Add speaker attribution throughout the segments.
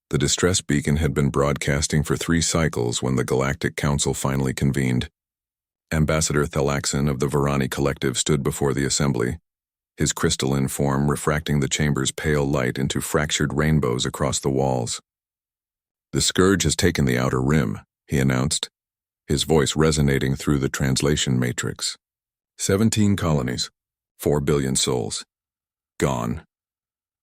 Speaker 1: The distress beacon had been broadcasting for 3 cycles when the Galactic Council finally convened. Ambassador Thalaxon of the Varani Collective stood before the assembly, his crystalline form refracting the chamber's pale light into fractured rainbows across the walls. "The Scourge has taken the Outer Rim," he announced, his voice resonating through the translation matrix. 17 colonies, 4 billion souls. Gone.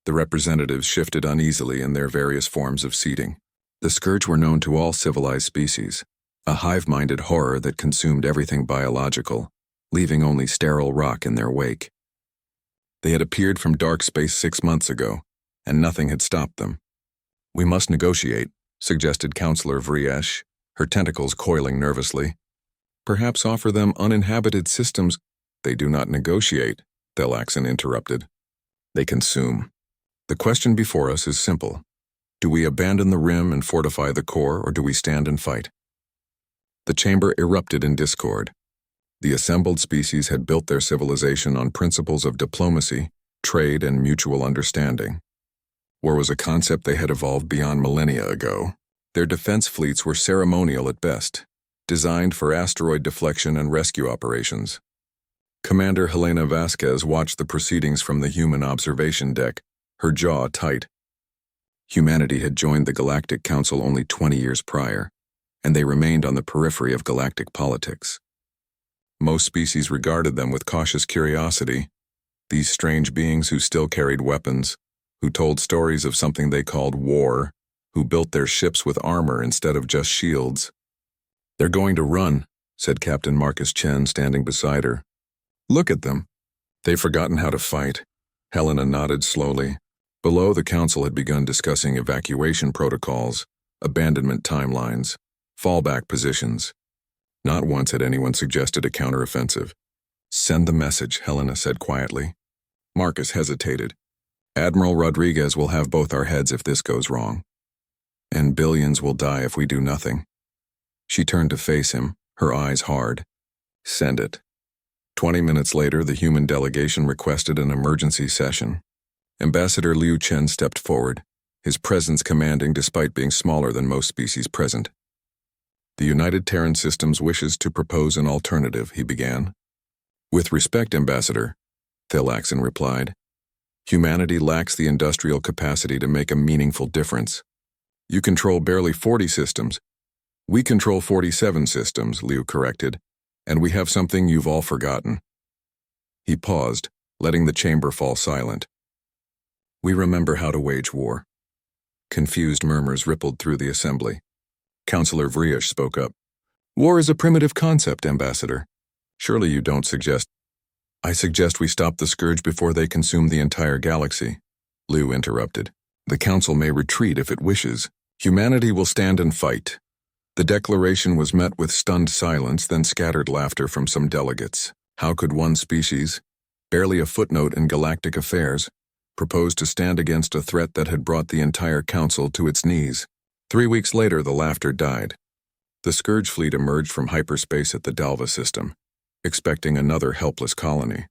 Speaker 1: The representatives shifted uneasily in their various forms of seating. The Scourge were known to all civilized species, a hive-minded horror that consumed everything biological, leaving only sterile rock in their wake. They had appeared from dark space 6 months ago, and nothing had stopped them. "We must negotiate," suggested Counselor Vriesh, her tentacles coiling nervously. "Perhaps offer them uninhabited systems." "They do not negotiate," Thalaxon interrupted. "They consume. The question before us is simple. Do we abandon the rim and fortify the core, or do we stand and fight?" The chamber erupted in discord. The assembled species had built their civilization on principles of diplomacy, trade, and mutual understanding. War was a concept they had evolved beyond millennia ago. Their defense fleets were ceremonial at best, designed for asteroid deflection and rescue operations. Commander Helena Vasquez watched the proceedings from the human observation deck, her jaw tight. Humanity had joined the Galactic Council only 20 years prior, and they remained on the periphery of galactic politics. Most species regarded them with cautious curiosity, these strange beings who still carried weapons, who told stories of something they called war, who built their ships with armor instead of just shields. "They're going to run," said Captain Marcus Chen, standing beside her. "Look at them. They've forgotten how to fight." Helena nodded slowly. Below, the council had begun discussing evacuation protocols, abandonment timelines, fallback positions. Not once had anyone suggested a counteroffensive. "Send the message," Helena said quietly. Marcus hesitated. "Admiral Rodriguez will have both our heads if this goes wrong. And billions will die if we do nothing." She turned to face him, her eyes hard. "Send it." 20 minutes later, the human delegation requested an emergency session. Ambassador Liu Chen stepped forward, his presence commanding despite being smaller than most species present. "The United Terran Systems wishes to propose an alternative," he began. "With respect, Ambassador," Thalaxon replied, "humanity lacks the industrial capacity to make a meaningful difference. You control barely 40 systems. We control 47 systems," Liu corrected, "and we have something you've all forgotten." He paused, letting the chamber fall silent. "We remember how to wage war." Confused murmurs rippled through the assembly. Counselor Vriesh spoke up. "War is a primitive concept, Ambassador. Surely you don't suggest—" "I suggest we stop the Scourge before they consume the entire galaxy," Liu interrupted. "The Council may retreat if it wishes. Humanity will stand and fight." The declaration was met with stunned silence, then scattered laughter from some delegates. How could one species, barely a footnote in galactic affairs, propose to stand against a threat that had brought the entire Council to its knees? 3 weeks later, the laughter died. The Scourge fleet emerged from hyperspace at the Dalva system, expecting another helpless colony.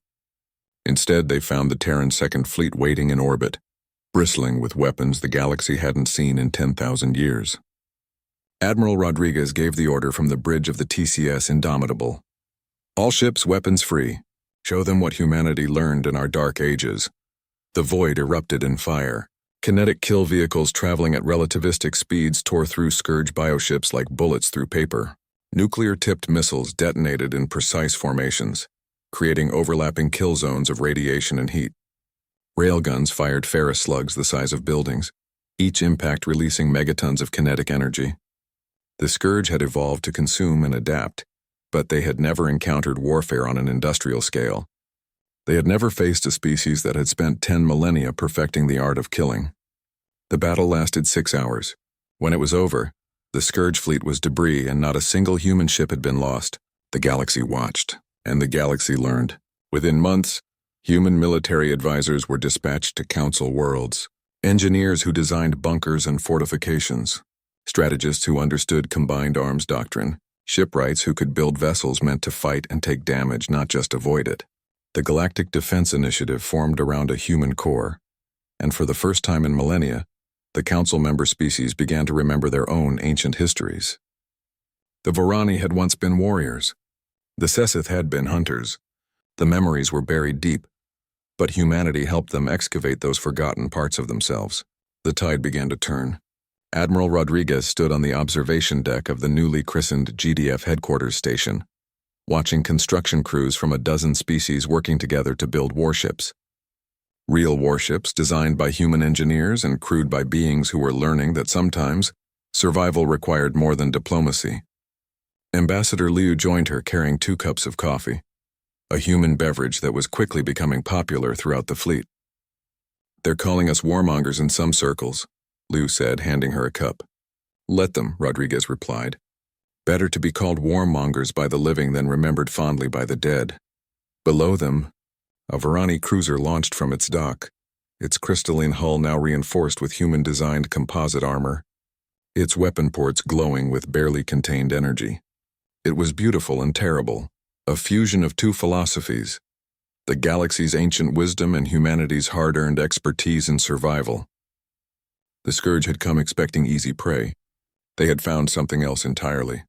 Speaker 1: Instead, they found the Terran Second Fleet waiting in orbit, bristling with weapons the galaxy hadn't seen in 10,000 years. Admiral Rodriguez gave the order from the bridge of the TCS Indomitable. "All ships weapons free. Show them what humanity learned in our dark ages." The void erupted in fire. Kinetic kill vehicles traveling at relativistic speeds tore through Scourge bioships like bullets through paper. Nuclear-tipped missiles detonated in precise formations, creating overlapping kill zones of radiation and heat. Railguns fired ferrous slugs the size of buildings, each impact releasing megatons of kinetic energy. The Scourge had evolved to consume and adapt, but they had never encountered warfare on an industrial scale. They had never faced a species that had spent 10 millennia perfecting the art of killing. The battle lasted 6 hours. When it was over, the Scourge fleet was debris and not a single human ship had been lost. The galaxy watched, and the galaxy learned. Within months, human military advisors were dispatched to Council worlds, engineers who designed bunkers and fortifications, strategists who understood combined arms doctrine, shipwrights who could build vessels meant to fight and take damage, not just avoid it. The Galactic Defense Initiative formed around a human core, and for the first time in millennia, The council member species began to remember their own ancient histories. The Varani had once been warriors. The Sesseth had been hunters. The memories were buried deep, but humanity helped them excavate those forgotten parts of themselves. The tide began to turn. Admiral Rodriguez stood on the observation deck of the newly christened GDF headquarters station, watching construction crews from a dozen species working together to build warships. Real warships designed by human engineers and crewed by beings who were learning that sometimes survival required more than diplomacy. Ambassador Liu joined her carrying 2 cups of coffee, a human beverage that was quickly becoming popular throughout the fleet. "They're calling us warmongers in some circles," Liu said, handing her a cup. "Let them," Rodriguez replied. "Better to be called warmongers by the living than remembered fondly by the dead." Below them, a Varani cruiser launched from its dock, its crystalline hull now reinforced with human-designed composite armor, its weapon ports glowing with barely contained energy. It was beautiful and terrible, a fusion of 2 philosophies, the galaxy's ancient wisdom and humanity's hard-earned expertise in survival. The Scourge had come expecting easy prey. They had found something else entirely.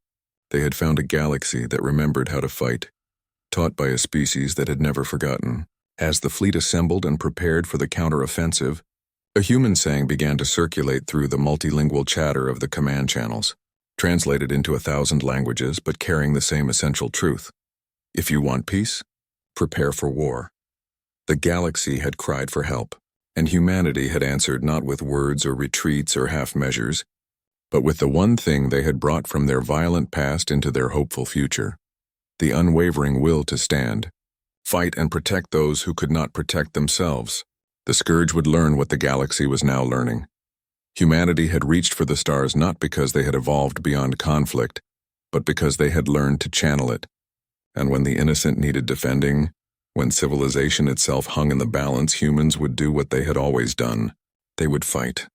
Speaker 1: They had found a galaxy that remembered how to fight, taught by a species that had never forgotten. As the fleet assembled and prepared for the counter-offensive, a human saying began to circulate through the multilingual chatter of the command channels, translated into 1,000 languages but carrying the same essential truth. If you want peace, prepare for war. The galaxy had cried for help, and humanity had answered not with words or retreats or half-measures, but with the one thing they had brought from their violent past into their hopeful future: the unwavering will to stand, fight and protect those who could not protect themselves. The Scourge would learn what the galaxy was now learning. Humanity had reached for the stars not because they had evolved beyond conflict, but because they had learned to channel it. And when the innocent needed defending, when civilization itself hung in the balance, humans would do what they had always done. They would fight.